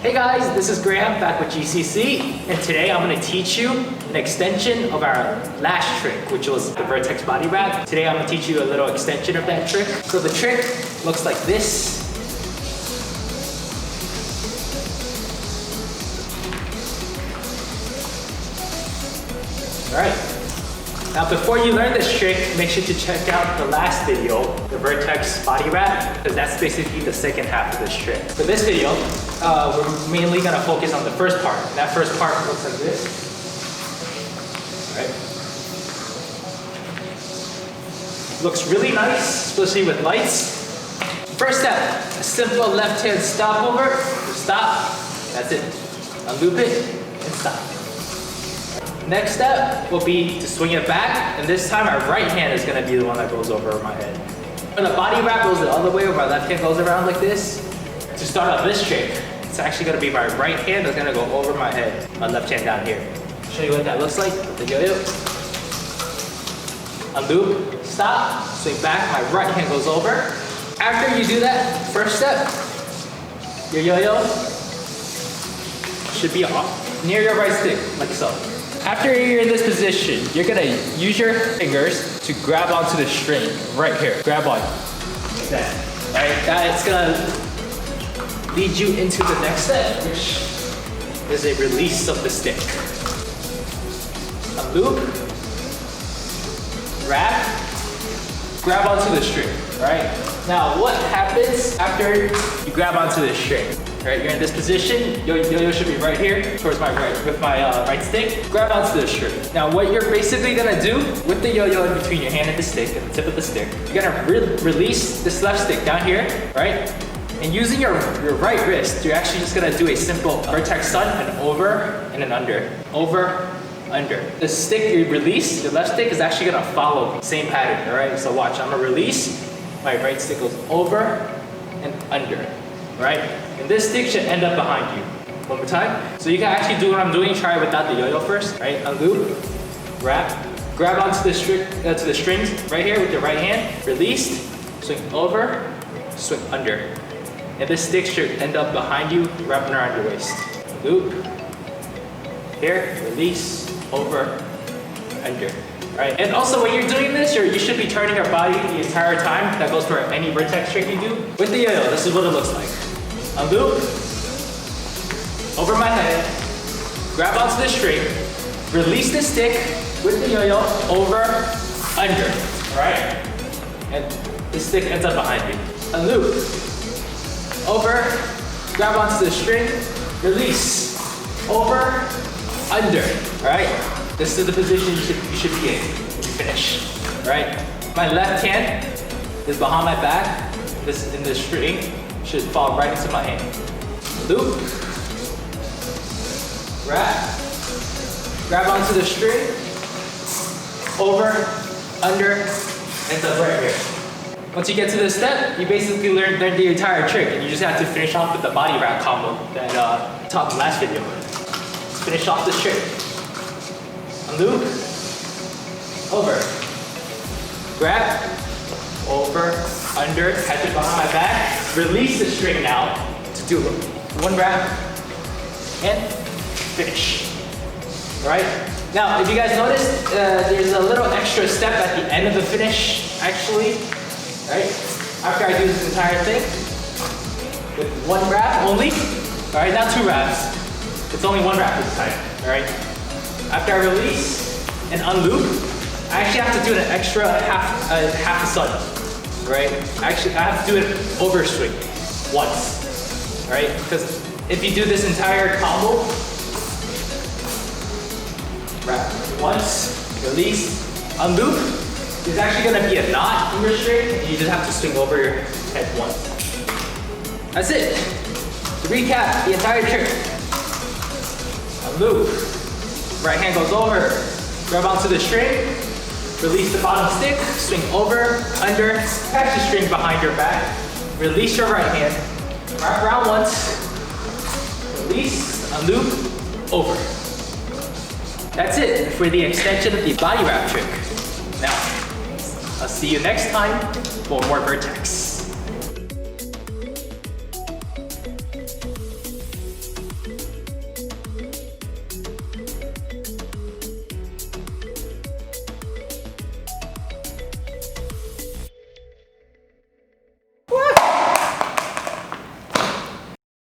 Hey guys, this is Graham back with GCC, and today I'm going to teach you an extension of our last trick, which was the Vertax body wrap. Today I'm going to teach you a little extension of that trick. So the trick looks like this. Alright, now before you learn this trick, make sure to check out the last video, the Vertax body wrap, because that's basically the second half of this trick. For this video, we're mainly going to focus on the first part. And that first part looks like this. Alright. Looks really nice, especially with lights. First step, a simple left hand stop over, stop, that's it. Unloop it, and stop. Next step will be to swing it back, and this time our right hand is going to be the one that goes over my head. When the body wrap goes the other way, where my left hand goes around like this, to start off this trick, it's actually going to be my right hand that's going to go over my head, my left hand down here. I'll show you what that looks like with the yo-yo. Unloop, stop, swing back, my right hand goes over. After you do that, first step, your yo-yo should be near your right stick, like so. After you're in this position, you're gonna use your fingers to grab onto the string right here. Grab on, like that. Right? That's gonna lead you into the next step, which is a release of the stick. Unloop, wrap, grab onto the string. Right? Now, what happens after you grab onto the string? Right, you're in this position, yo-yo should be right here, towards my right, with my right stick. Grab onto the string. Now what you're basically gonna do with the yo-yo in between your hand and the stick, and the tip of the stick, you're gonna release this left stick down here, right? And using your right wrist, you're actually just gonna do a simple Vertax sun, an over and an under. Over, under. The stick you release, your left stick, is actually gonna follow the same pattern, all right? So watch, I'm gonna release, my right stick goes over and under, right? And this stick should end up behind you. One more time. So you can actually do what I'm doing. Try it without the yo-yo first, right? Unloop, wrap, grab onto the to the strings right here with your right hand. Release, swing over, swing under. And this stick should end up behind you, wrapping around your waist. Loop, here, release, over, under. Right. And also when you're doing this, you should be turning your body the entire time. That goes for any Vertax trick you do. With the yo-yo, this is what it looks like. Unloop, over my head, grab onto the string, release the stick with the yo-yo, over, under, right? And the stick ends up behind you. Unloop, over, grab onto the string, release, over, under, right? This is the position you should be in when you finish, right? My left hand is behind my back. This in the string should fall right into my hand. Loop, grab onto the string, over, under, ends up right here. Once you get to this step, you basically learned the entire trick, and you just have to finish off with the body wrap combo that I taught in the last video. Let's finish off this trick. Unloop, over, grab, over, under, catch it behind my back, release the string now to do one wrap, and finish. Alright? Now, if you guys noticed, there's a little extra step at the end of the finish, actually. Right? After I do this entire thing, with one wrap only. Alright, not two wraps. It's only one wrap this time. Alright? After I release and unloop, I actually have to do an extra half a sun, right? Actually, I have to do an overswing once, right? Because if you do this entire combo, wrap once, release, unloop, there's actually gonna be a knot in your string, and you just have to swing over your head once. That's it. To recap the entire trick, unloop. Right hand goes over, grab onto the string, release the bottom stick, swing over, under, catch the string behind your back, release your right hand, wrap around once, release, unloop, over. That's it for the extension of the body wrap trick. Now, I'll see you next time for more Vertax.